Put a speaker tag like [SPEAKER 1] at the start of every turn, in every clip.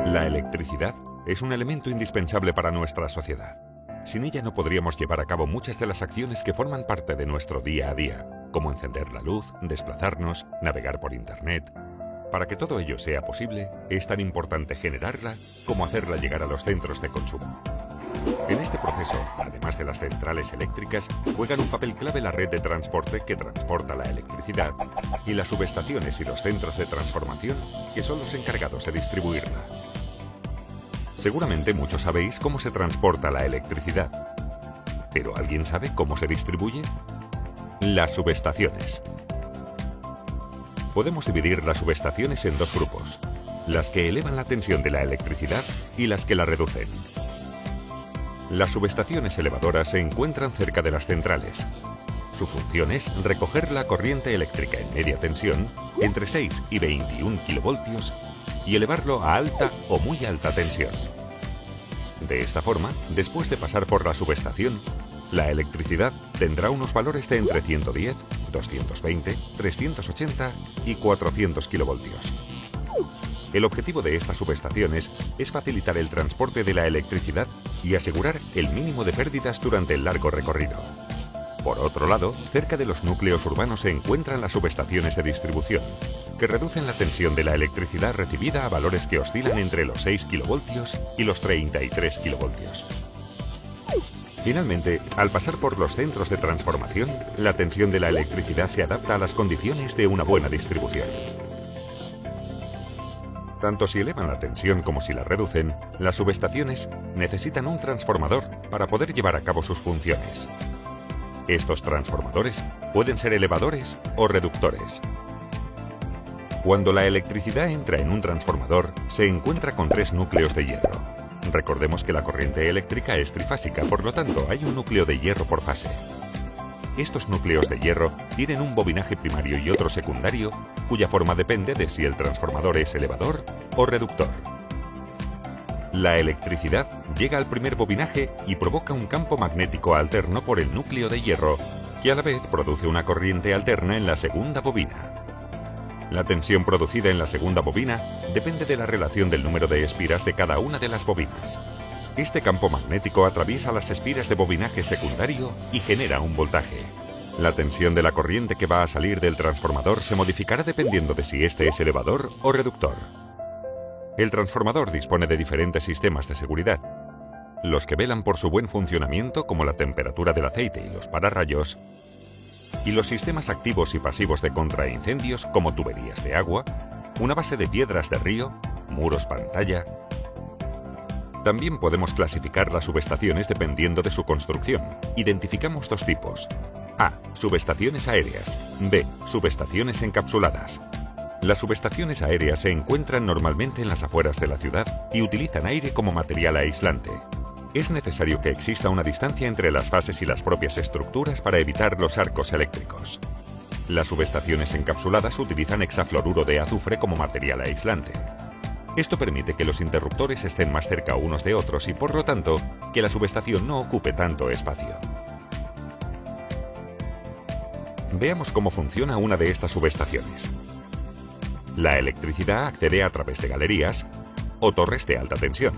[SPEAKER 1] La electricidad es un elemento indispensable para nuestra sociedad. Sin ella no podríamos llevar a cabo muchas de las acciones que forman parte de nuestro día a día, como encender la luz, desplazarnos, navegar por Internet. Para que todo ello sea posible, es tan importante generarla como hacerla llegar a los centros de consumo. En este proceso, además de las centrales eléctricas, juegan un papel clave la red de transporte que transporta la electricidad y las subestaciones y los centros de transformación, que son los encargados de distribuirla. Seguramente muchos sabéis cómo se transporta la electricidad. ¿Pero alguien sabe cómo se distribuye? Las subestaciones. Podemos dividir las subestaciones en dos grupos: las que elevan la tensión de la electricidad y las que la reducen. Las subestaciones elevadoras se encuentran cerca de las centrales. Su función es recoger la corriente eléctrica en media tensión, entre 6 y 21 kilovoltios, y elevarlo a alta o muy alta tensión. De esta forma, después de pasar por la subestación, la electricidad tendrá unos valores de entre 110, 220, 380 y 400 kilovoltios. El objetivo de estas subestaciones es facilitar el transporte de la electricidad y asegurar el mínimo de pérdidas durante el largo recorrido. Por otro lado, cerca de los núcleos urbanos se encuentran las subestaciones de distribución, que reducen la tensión de la electricidad recibida a valores que oscilan entre los 6 kilovoltios y los 33 kilovoltios. Finalmente, al pasar por los centros de transformación, la tensión de la electricidad se adapta a las condiciones de una buena distribución. Tanto si elevan la tensión como si la reducen, las subestaciones necesitan un transformador para poder llevar a cabo sus funciones. Estos transformadores pueden ser elevadores o reductores. Cuando la electricidad entra en un transformador, se encuentra con tres núcleos de hierro. Recordemos que la corriente eléctrica es trifásica, por lo tanto hay un núcleo de hierro por fase. Estos núcleos de hierro tienen un bobinaje primario y otro secundario, cuya forma depende de si el transformador es elevador o reductor. La electricidad llega al primer bobinaje y provoca un campo magnético alterno por el núcleo de hierro, que a la vez produce una corriente alterna en la segunda bobina. La tensión producida en la segunda bobina depende de la relación del número de espiras de cada una de las bobinas. Este campo magnético atraviesa las espiras de bobinaje secundario y genera un voltaje. La tensión de la corriente que va a salir del transformador se modificará dependiendo de si este es elevador o reductor. El transformador dispone de diferentes sistemas de seguridad. Los que velan por su buen funcionamiento, como la temperatura del aceite y los pararrayos, y los sistemas activos y pasivos de contraincendios, como tuberías de agua, una base de piedras de río, muros pantalla. También podemos clasificar las subestaciones dependiendo de su construcción. Identificamos dos tipos: A. Subestaciones aéreas. B. Subestaciones encapsuladas. Las subestaciones aéreas se encuentran normalmente en las afueras de la ciudad y utilizan aire como material aislante. Es necesario que exista una distancia entre las fases y las propias estructuras para evitar los arcos eléctricos. Las subestaciones encapsuladas utilizan hexafluoruro de azufre como material aislante. Esto permite que los interruptores estén más cerca unos de otros y, por lo tanto, que la subestación no ocupe tanto espacio. Veamos cómo funciona una de estas subestaciones. La electricidad accede a través de galerías o torres de alta tensión.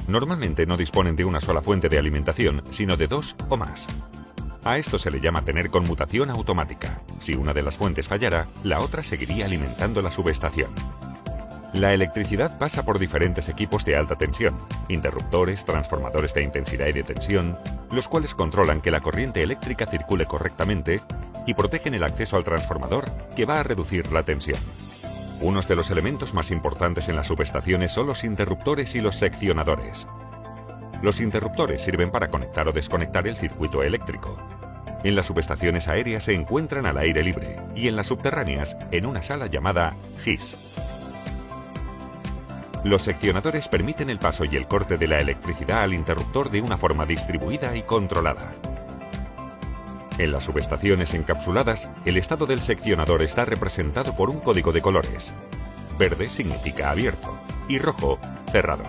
[SPEAKER 1] Normalmente no disponen de una sola fuente de alimentación, sino de dos o más. A esto se le llama tener conmutación automática. Si una de las fuentes fallara, la otra seguiría alimentando la subestación. La electricidad pasa por diferentes equipos de alta tensión, interruptores, transformadores de intensidad y de tensión, los cuales controlan que la corriente eléctrica circule correctamente y protegen el acceso al transformador, que va a reducir la tensión. Unos de los elementos más importantes en las subestaciones son los interruptores y los seccionadores. Los interruptores sirven para conectar o desconectar el circuito eléctrico. En las subestaciones aéreas se encuentran al aire libre y en las subterráneas en una sala llamada GIS. Los seccionadores permiten el paso y el corte de la electricidad al interruptor de una forma distribuida y controlada. En las subestaciones encapsuladas, el estado del seccionador está representado por un código de colores. Verde significa abierto y rojo, cerrado.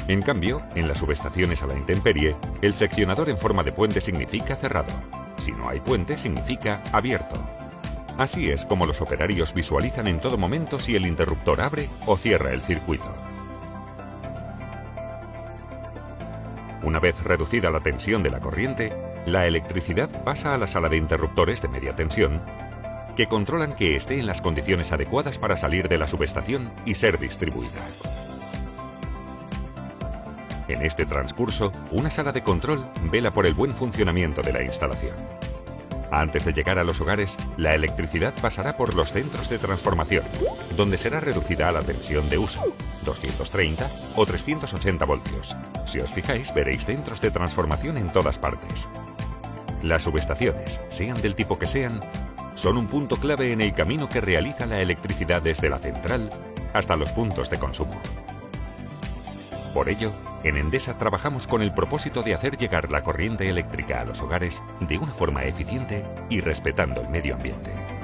[SPEAKER 1] En cambio, en las subestaciones a la intemperie, el seccionador en forma de puente significa cerrado. Si no hay puente, significa abierto. Así es como los operarios visualizan en todo momento si el interruptor abre o cierra el circuito. Una vez reducida la tensión de la corriente, la electricidad pasa a la sala de interruptores de media tensión, que controlan que esté en las condiciones adecuadas para salir de la subestación y ser distribuida. En este transcurso, una sala de control vela por el buen funcionamiento de la instalación. Antes de llegar a los hogares, la electricidad pasará por los centros de transformación, donde será reducida a la tensión de uso, 230 o 380 voltios. Si os fijáis, veréis centros de transformación en todas partes. Las subestaciones, sean del tipo que sean, son un punto clave en el camino que realiza la electricidad desde la central hasta los puntos de consumo. Por ello, en Endesa trabajamos con el propósito de hacer llegar la corriente eléctrica a los hogares de una forma eficiente y respetando el medio ambiente.